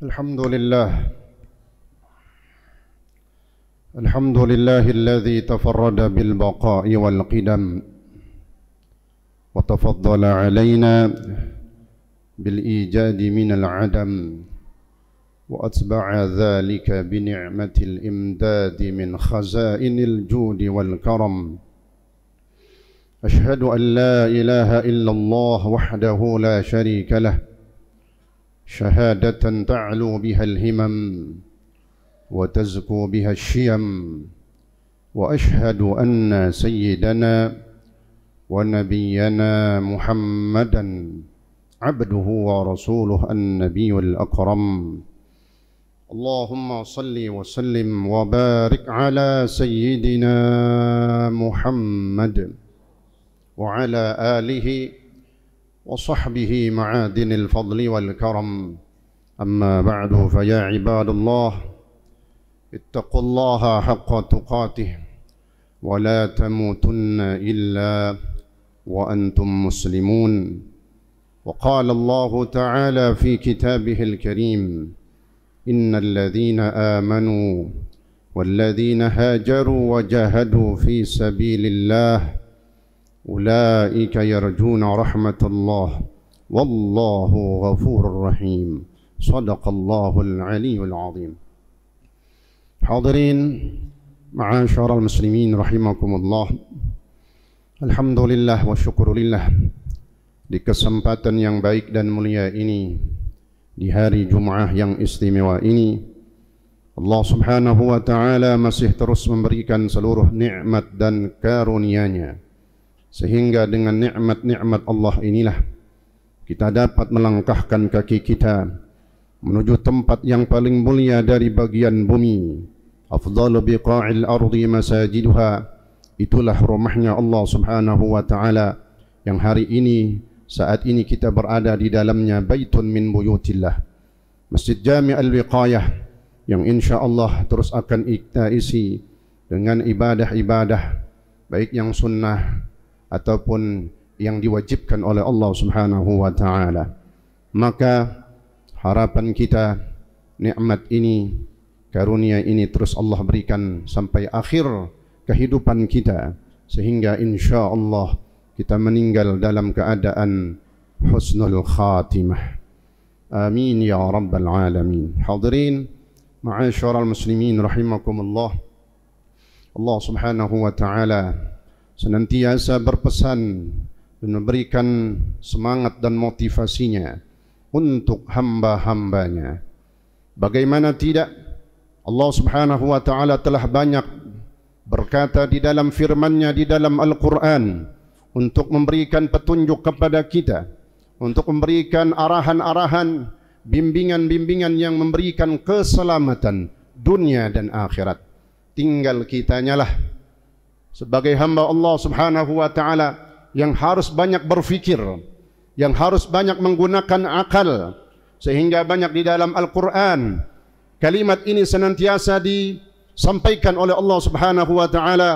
الحمد لله الذي تفرد بالبقاء والقدم وتفضل علينا بالإيجاد من العدم وأتبع ذلك بنعمة الإمداد من خزائن الجود والكرم. أشهد أن لا إله إلا الله وحده لا شريك له شهادة تعلو بها الهمم وتزكو بها الشيم، وأشهد أن سيدنا ونبينا محمدا عبده ورسوله النبي الأكرم. اللهم صل وسلم وبارك على سيدنا محمد وعلى آله وصحبه معادن الفضل والكرم. أما بعد، فيا عباد الله اتقوا الله حق تقاته ولا تموتن إلا وأنتم مسلمون. وقال الله تعالى في كتابه الكريم: إن الذين آمنوا والذين هاجروا وجاهدوا في سبيل الله أولئك يرجون رحمة الله والله غفور رحيم. صدق الله العلي العظيم. Hadirin ma'asyiral muslimin rahimakumullah. Alhamdulillah wa syukurillah, di kesempatan yang baik dan mulia ini, di hari Jum'ah yang istimewa ini, Allah subhanahu wa ta'ala masih terus memberikan seluruh nikmat dan karunia-Nya, sehingga dengan nikmat-nikmat Allah inilah kita dapat melangkahkan kaki kita menuju tempat yang paling mulia dari bagian bumi. Afdalu biqa'il ardi masajiduha, itulah rumahnya Allah subhanahu wa ta'ala yang hari ini, saat ini kita berada di dalamnya, baitun min buyutillah, Masjid Jami' al-Wiqayah, yang insyaAllah terus akan kita isi dengan ibadah-ibadah baik yang sunnah ataupun yang diwajibkan oleh Allah subhanahu wa ta'ala. Maka harapan kita, nikmat ini, karunia ini terus Allah berikan sampai akhir kehidupan kita, sehingga insyaAllah kita meninggal dalam keadaan husnul khatimah. Amin ya rabbal alamin. Hadirin ma'asyiral muslimin rahimakumullah. Allah subhanahu wa ta'ala senantiasa berpesan dan memberikan semangat dan motivasinya untuk hamba-hambanya. Bagaimana tidak, Allah subhanahu wa ta'ala telah banyak berkata di dalam firman-Nya di dalam Al-Quran untuk memberikan petunjuk kepada kita, untuk memberikan arahan-arahan, bimbingan-bimbingan yang memberikan keselamatan dunia dan akhirat. Tinggal kitanya lah sebagai hamba Allah subhanahu wa ta'ala yang harus banyak berfikir, yang harus banyak menggunakan akal, sehingga banyak di dalam Al-Quran kalimat ini senantiasa disampaikan oleh Allah subhanahu wa ta'ala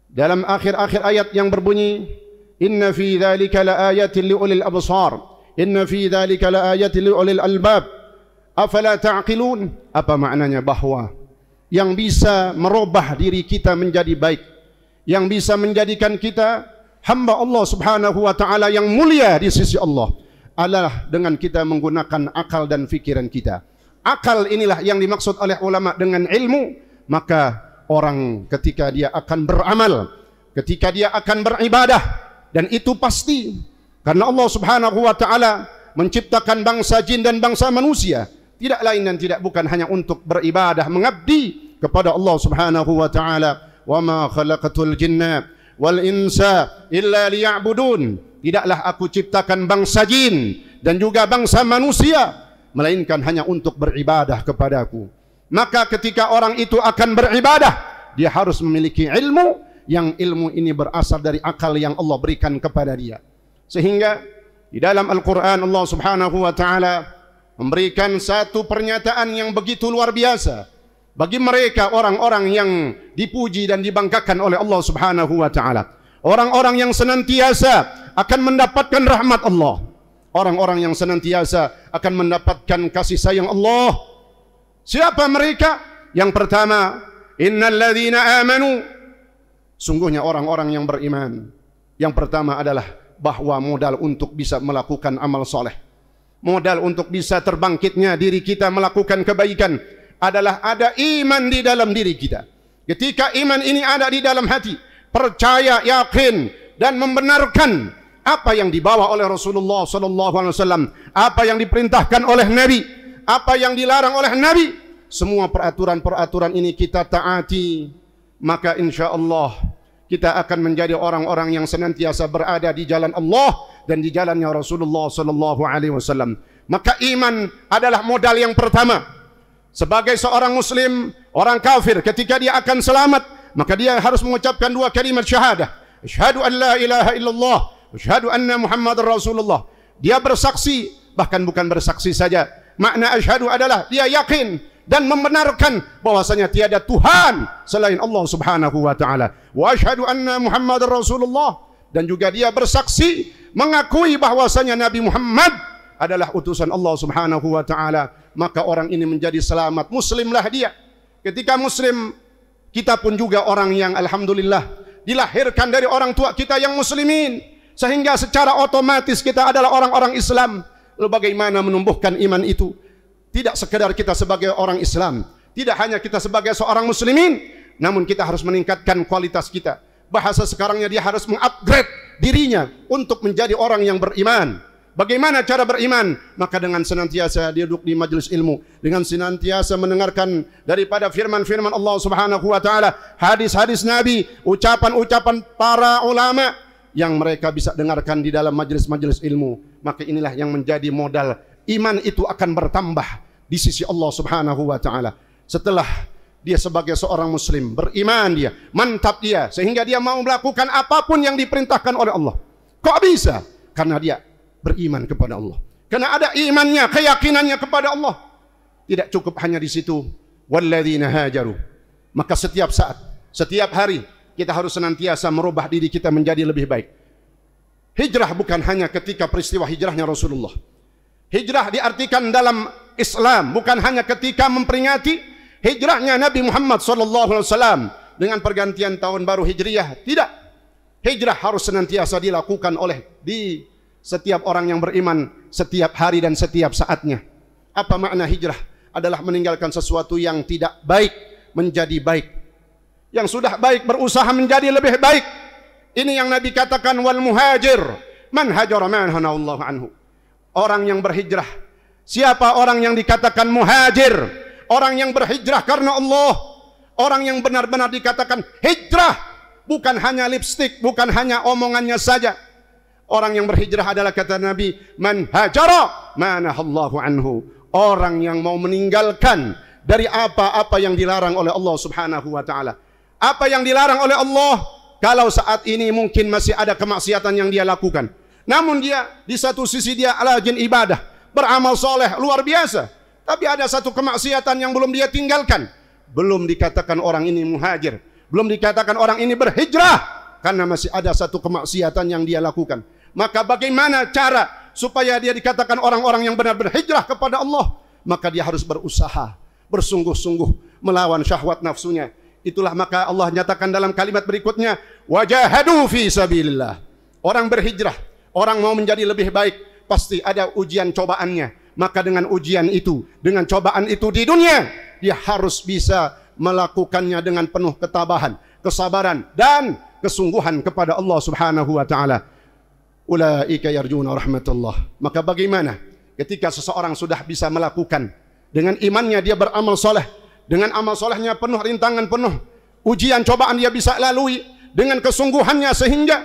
dalam akhir-akhir ayat yang berbunyi: Inna fi dhalika la ayatin liulil absar, inna fi dhalika la ayatin liulil albab, afala ta'qilun. Apa maknanya? Bahwa yang bisa merubah diri kita menjadi baik, yang bisa menjadikan kita hamba Allah subhanahu wa ta'ala yang mulia di sisi Allah, adalah dengan kita menggunakan akal dan fikiran kita. Akal inilah yang dimaksud oleh ulama dengan ilmu. Maka orang ketika dia akan beramal, ketika dia akan beribadah, dan itu pasti karena Allah subhanahu wa ta'ala menciptakan bangsa jin dan bangsa manusia tidak lain dan tidak bukan hanya untuk beribadah, mengabdi kepada Allah subhanahu wa ta'ala. Wa ma khalaqatul jinna wal insa illa liya'budun. Tidaklah aku ciptakan bangsa jin dan juga bangsa manusia melainkan hanya untuk beribadah kepadaku. Maka ketika orang itu akan beribadah, dia harus memiliki ilmu, yang ilmu ini berasal dari akal yang Allah berikan kepada dia. Sehingga di dalam Al-Quran Allah subhanahu wa ta'ala memberikan satu pernyataan yang begitu luar biasa bagi mereka orang-orang yang dipuji dan dibanggakan oleh Allah subhanahu wa ta'ala. Orang-orang yang senantiasa akan mendapatkan rahmat Allah, Orang-orang yang senantiasa akan mendapatkan kasih sayang Allah. Siapa mereka? Yang pertama, innal ladzina amanu, sungguhnya orang-orang yang beriman. Yang pertama adalah bahwa modal untuk bisa melakukan amal soleh, modal untuk bisa terbangkitnya diri kita melakukan kebaikan adalah ada iman di dalam diri kita. Ketika iman ini ada di dalam hati, percaya, yakin dan membenarkan apa yang dibawa oleh Rasulullah SAW, apa yang diperintahkan oleh Nabi, apa yang dilarang oleh Nabi, semua peraturan-peraturan ini kita taati, maka insya Allah kita akan menjadi orang-orang yang senantiasa berada di jalan Allah dan di jalannya Rasulullah SAW. Maka iman adalah modal yang pertama. Sebagai seorang Muslim, orang kafir, ketika dia akan selamat, maka dia harus mengucapkan dua kalimat syahadah. Asyhadu an la ilaha illallah, asyhadu anna Muhammadar Rasulullah. Dia bersaksi, bahkan bukan bersaksi saja. Makna asyhadu adalah dia yakin dan membenarkan bahwasanya tiada Tuhan selain Allah Subhanahu wa taala. Wa asyhadu anna Muhammadar Rasulullah, dan juga dia bersaksi mengakui bahwasanya Nabi Muhammad adalah utusan Allah Subhanahu wa taala. Maka orang ini menjadi selamat, muslimlah dia. Ketika muslim, kita pun juga orang yang alhamdulillah dilahirkan dari orang tua kita yang muslimin, sehingga secara otomatis kita adalah orang-orang Islam. Lalu bagaimana menumbuhkan iman itu? Tidak sekedar kita sebagai orang Islam, tidak hanya kita sebagai seorang muslimin, namun kita harus meningkatkan kualitas kita. Bahasa sekarangnya dia harus mengupgrade dirinya untuk menjadi orang yang beriman. Bagaimana cara beriman? Maka dengan senantiasa dia duduk di majelis ilmu, dengan senantiasa mendengarkan daripada firman-firman Allah Subhanahu wa taala, hadis-hadis Nabi, ucapan-ucapan para ulama yang mereka bisa dengarkan di dalam majelis-majelis ilmu. Maka inilah yang menjadi modal iman itu akan bertambah di sisi Allah Subhanahu wa taala. Setelah dia sebagai seorang muslim beriman, dia mantap dia sehingga dia mau melakukan apapun yang diperintahkan oleh Allah. Kok bisa? Karena dia beriman kepada Allah. Karena ada imannya, keyakinannya kepada Allah. Tidak cukup hanya di situ. Walladzina hajaru. Maka setiap saat, setiap hari kita harus senantiasa merubah diri kita menjadi lebih baik. Hijrah bukan hanya ketika peristiwa hijrahnya Rasulullah. Hijrah diartikan dalam Islam bukan hanya ketika memperingati hijrahnya Nabi Muhammad SAW dengan pergantian tahun baru Hijriyah. Tidak. Hijrah harus senantiasa dilakukan oleh setiap orang yang beriman setiap hari dan setiap saatnya. Apa makna hijrah? Adalah meninggalkan sesuatu yang tidak baik menjadi baik. Yang sudah baik berusaha menjadi lebih baik. Ini yang Nabi katakan, wal muhajir man hajara ma nahallahu anhu. Orang yang berhijrah. Siapa orang yang dikatakan muhajir? Orang yang berhijrah karena Allah. Orang yang benar-benar dikatakan hijrah. Bukan hanya lipstik, bukan hanya omongannya saja. Orang yang berhijrah adalah kata Nabi, man hajara ma nahallahu anhu. Orang yang mau meninggalkan dari apa-apa yang dilarang oleh Allah Subhanahu wa taala. Apa yang dilarang oleh Allah, kalau saat ini mungkin masih ada kemaksiatan yang dia lakukan. Namun dia di satu sisi dia rajin ibadah, beramal soleh luar biasa. Tapi ada satu kemaksiatan yang belum dia tinggalkan. Belum dikatakan orang ini muhajir. Belum dikatakan orang ini berhijrah. Karena masih ada satu kemaksiatan yang dia lakukan. Maka bagaimana cara supaya dia dikatakan orang-orang yang benar berhijrah kepada Allah? Maka dia harus berusaha, bersungguh-sungguh melawan syahwat nafsunya. Itulah maka Allah nyatakan dalam kalimat berikutnya, wajahadu fi sabilillah. Orang berhijrah, orang mau menjadi lebih baik, pasti ada ujian cobaannya. Maka dengan ujian itu, dengan cobaan itu di dunia, dia harus bisa melakukannya dengan penuh ketabahan, kesabaran dan kesungguhan kepada Allah Subhanahu wa taala. Ulaika yarjuna rahmatullah. Maka bagaimana ketika seseorang sudah bisa melakukan dengan imannya, dia beramal soleh, dengan amal solehnya penuh rintangan, penuh ujian cobaan dia bisa lalui dengan kesungguhannya sehingga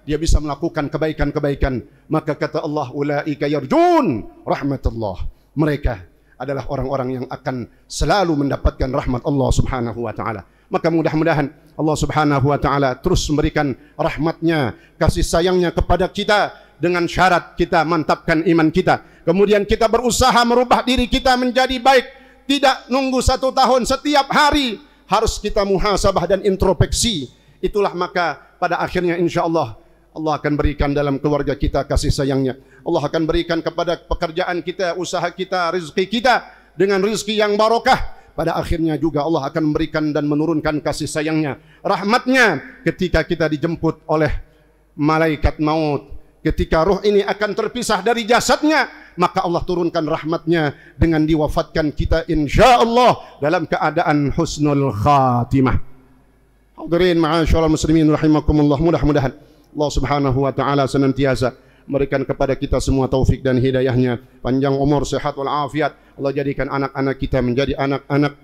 dia bisa melakukan kebaikan-kebaikan. Maka kata Allah, ulaika yarjun rahmatullah. Mereka adalah orang-orang yang akan selalu mendapatkan rahmat Allah Subhanahu wa taala. Maka mudah-mudahan Allah Subhanahu wa taala terus memberikan rahmatnya, kasih sayangnya kepada kita dengan syarat kita mantapkan iman kita. Kemudian kita berusaha merubah diri kita menjadi baik. Tidak nunggu 1 tahun, setiap hari harus kita muhasabah dan introspeksi. Itulah maka pada akhirnya insya Allah Allah akan berikan dalam keluarga kita kasih sayangnya. Allah akan berikan kepada pekerjaan kita, usaha kita, rezeki kita dengan rezeki yang barokah. Pada akhirnya juga Allah akan memberikan dan menurunkan kasih sayangnya, rahmatnya ketika kita dijemput oleh malaikat maut. Ketika ruh ini akan terpisah dari jasadnya, maka Allah turunkan rahmatnya dengan diwafatkan kita insyaAllah dalam keadaan husnul khatimah. Hadirin ma'asyiral muslimin rahimakumullah, mudah-mudahan Allah Subhanahu wa taala senantiasa memberikan kepada kita semua taufik dan hidayahnya, panjang umur, sehat wal afiat. Allah jadikan anak-anak kita menjadi anak-anak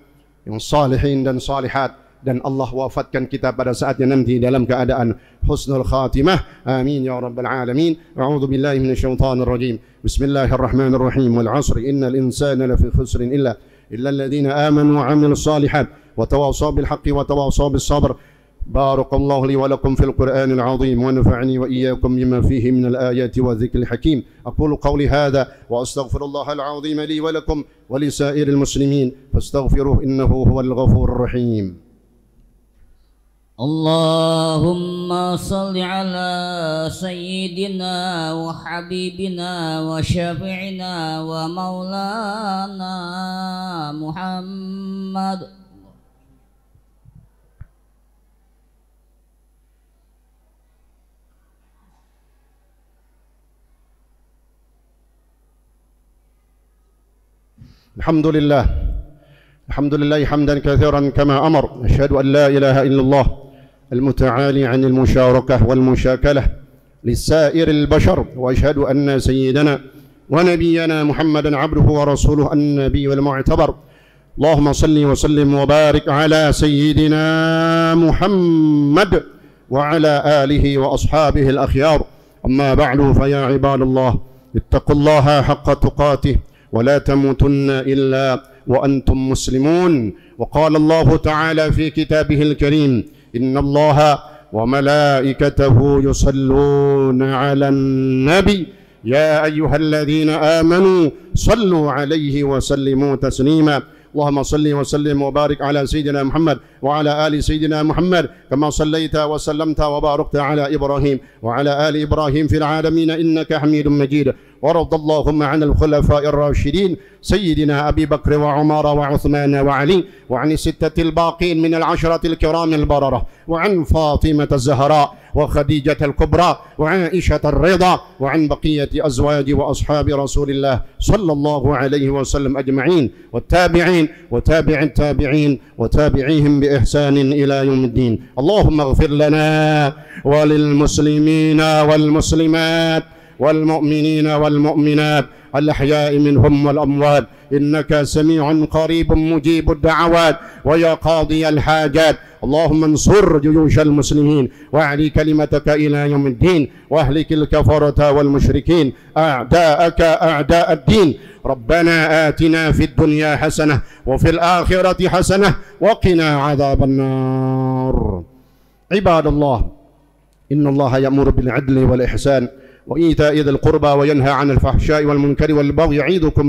yang salihin dan salihat, dan Allah wafatkan kita pada saatnya nanti dalam keadaan husnul khatimah. Amin ya rabbal alamin. A'udzu billahi minasyaitonir rajim. Bismillahirrahmanirrahim. Wal 'asri innal insana lafi khusrin illa alladhina amanu wa 'amilus salihat wa tawassaw bil haqqi wa tawassaw bis sabr. بارك الله لي ولكم في القرآن العظيم ونفعني وإياكم بما فيه من الآيات والذكر الحكيم. أقول قولي هذا وأستغفر الله العظيم لي ولكم ولسائر المسلمين فاستغفروه إنه هو الغفور الرحيم. اللهم صل على سيدنا وحبيبنا وشفيعنا ومولانا محمد. الحمد لله حمدا كثيرا كما أمر. أشهد أن لا إله إلا الله المتعالي عن المشاركة والمشاكلة لسائر البشر، وأشهد أن سيدنا ونبينا محمدا عبده ورسوله النبي والمعتبر. اللهم صل وسلم وبارك على سيدنا محمد وعلى آله وأصحابه الأخيار. أما بعد، فيا عباد الله اتقوا الله حق تقاته ولا تموتن إلا وأنتم مسلمون. وقال الله تعالى في كتابه الكريم: إن الله وملائكته يصلون على النبي يا أيها الذين آمنوا صلوا عليه وسلموا تسليما. اللهم صل وسلم وبارك على سيدنا محمد وعلى آل سيدنا محمد كما صليت وسلمت وباركت على إبراهيم وعلى آل إبراهيم في العالمين إنك حميد مجيد. وارض اللهم عن الخلفاء الراشدين سيدنا أبي بكر وعمر وعثمان وعلي، وعن الستة الباقين من العشرة الكرام البررة، وعن فاطمة الزهراء وخديجة الكبرى وعائشة الرضا، وعن بقية أزواج وأصحاب رسول الله صلى الله عليه وسلم أجمعين، والتابعين وتابع التابعين وتابعيهم بإحسان إلى يوم الدين. اللهم اغفر لنا وللمسلمين والمسلمات والمؤمنين والمؤمنات الأحياء منهم والأموات، إنك سميع قريب مجيب الدعوات ويا قاضي الحاجات. اللهم انصر جيوش المسلمين واعلي كلمتك إلى يوم الدين، واهلك الكفرة والمشركين أعداءك أعداء الدين. ربنا آتنا في الدنيا حسنة وفي الآخرة حسنة وقنا عذاب النار. عباد الله، إن الله يأمر بالعدل والإحسان وإيتاء ذي القربى وينهى عن الفحشاء والمنكر والبغي يعظكم